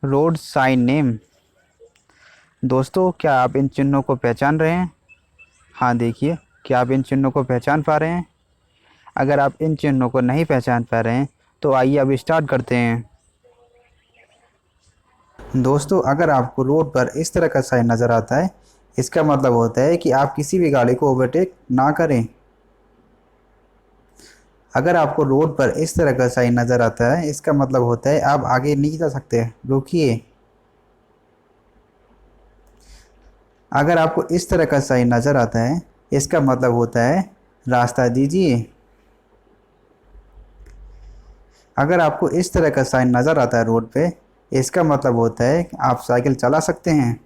Road sign name. दोस्तों, क्या आप इन चिन्हों को पहचान रहे हैं? हाँ, देखिए, क्या आप इन चिन्हों को पहचान पा रहे हैं? अगर आप इन चिन्हों को नहीं पहचान पा रहे हैं तो आइए अब स्टार्ट करते हैं। दोस्तों, अगर आपको रोड पर इस तरह का साइन नज़र आता है, इसका मतलब होता है कि आप किसी भी गाड़ी को ओवरटेक ना करें। अगर आपको रोड पर इस तरह का साइन नज़र आता है, इसका मतलब होता है आप आगे नहीं जा सकते, रुकिए। अगर आपको इस तरह का साइन नज़र आता है, इसका मतलब होता है रास्ता दीजिए। अगर आपको इस तरह का साइन नज़र आता है रोड पे, इसका मतलब होता है कि आप साइकिल चला सकते हैं।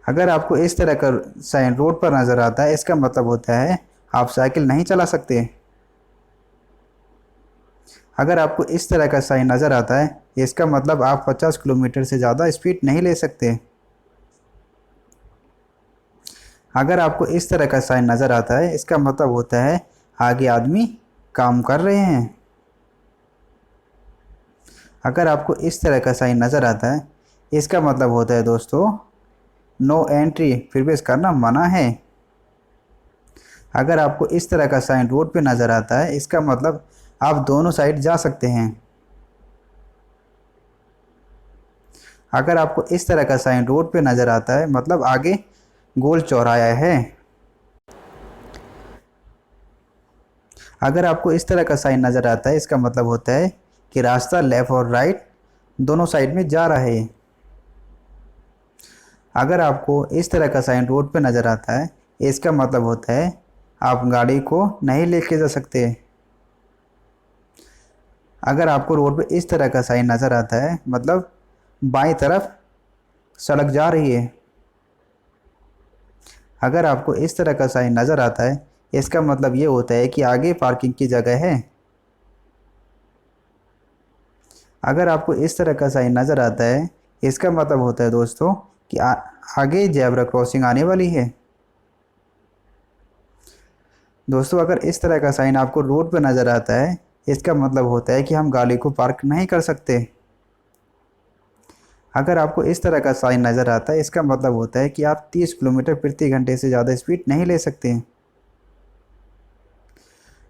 अगर आपको इस तरह का साइन रोड पर नज़र आता है, इसका मतलब होता है आप साइकिल नहीं चला सकते। अगर आपको इस तरह का साइन नज़र आता है, इसका मतलब आप 50 किलोमीटर से ज़्यादा स्पीड नहीं ले सकते। अगर आपको इस तरह का साइन नज़र आता है, इसका मतलब होता है आगे आदमी काम कर रहे हैं। अगर आपको इस तरह का साइन नज़र आता है, इसका मतलब होता है दोस्तों नो एंट्री, प्रवेश करना मना है। अगर आपको इस तरह का साइन रोड पे नज़र आता है, इसका मतलब आप दोनों साइड जा सकते हैं। अगर आपको इस तरह का साइन रोड पे नज़र आता है, मतलब आगे गोल चौराहा है। अगर आपको इस तरह का साइन नज़र आता है, इसका मतलब होता है कि रास्ता लेफ़्ट और राइट दोनों साइड में जा रहा है। अगर आपको इस तरह का साइन रोड पे नज़र आता है, इसका मतलब होता है आप गाड़ी को नहीं लेके जा सकते। अगर आपको रोड पे इस तरह का साइन नज़र आता है, मतलब बाईं तरफ सड़क जा रही है। अगर आपको इस तरह का साइन नज़र आता है, इसका मतलब ये होता है कि आगे पार्किंग की जगह है। अगर आपको इस तरह का साइन नज़र आता है, इसका मतलब होता है दोस्तों कि आगे जेब्रा क्रॉसिंग आने वाली है। दोस्तों, अगर इस तरह का साइन आपको रोड पर नज़र आता है, इसका मतलब होता है कि हम गाड़ी को पार्क नहीं कर सकते। अगर आपको इस तरह का साइन नज़र आता है, इसका मतलब होता है कि आप 30 किलोमीटर प्रति घंटे से ज़्यादा स्पीड नहीं ले सकते।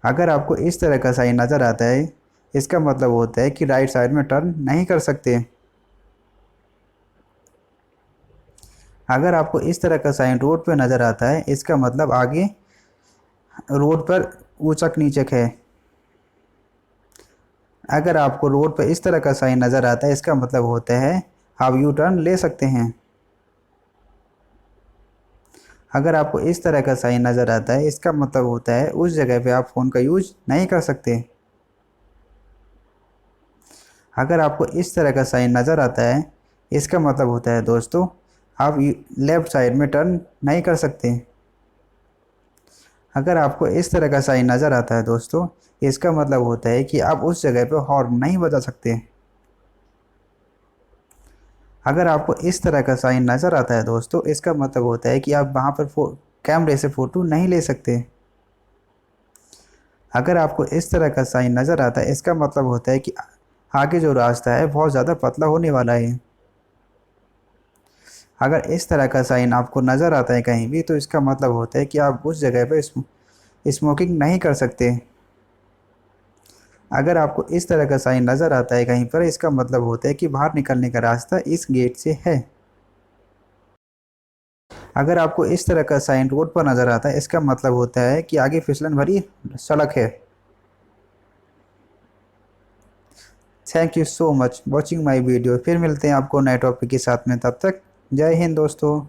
अगर आपको इस तरह का साइन नज़र आता है, इसका मतलब होता है कि राइट साइड में टर्न नहीं कर सकते। अगर आपको इस तरह का साइन रोड पर नज़र आता है, इसका मतलब आगे रोड पर ऊंचक नीचक है। अगर आपको रोड पर इस तरह का साइन नज़र आता है, इसका मतलब होता है आप यू टर्न ले सकते हैं। अगर आपको इस तरह का साइन नज़र आता है, इसका मतलब होता है उस जगह पे आप फ़ोन का यूज नहीं कर सकते। अगर आपको इस तरह का साइन नज़र आता है, इसका मतलब होता है दोस्तों आप लेफ़्ट साइड में टर्न नहीं कर सकते। अगर आपको इस तरह का साइन नज़र आता है दोस्तों, इसका मतलब होता है कि आप उस जगह पे हॉर्न नहीं बजा सकते। अगर आपको इस तरह का साइन नज़र आता है दोस्तों, इसका मतलब होता है कि आप वहाँ पर कैमरे से फ़ोटो नहीं ले सकते। अगर आपको इस तरह का साइन नज़र आता है, इसका मतलब होता है कि आगे जो रास्ता है बहुत ज़्यादा पतला होने वाला है। अगर इस तरह का साइन आपको नज़र आता है कहीं भी, तो इसका मतलब होता है कि आप उस जगह पर स्मोकिंग नहीं कर सकते। अगर आपको इस तरह का साइन नज़र आता है कहीं पर, इसका मतलब होता है कि बाहर निकलने का रास्ता इस गेट से है। अगर आपको इस तरह का साइन रोड पर नज़र आता है, इसका मतलब होता है कि आगे फिसलन भरी सड़क है। Thank you so much watching my video. फिर मिलते हैं आपको नए टॉपिक के साथ में, तब तक जय हिंद दोस्तों।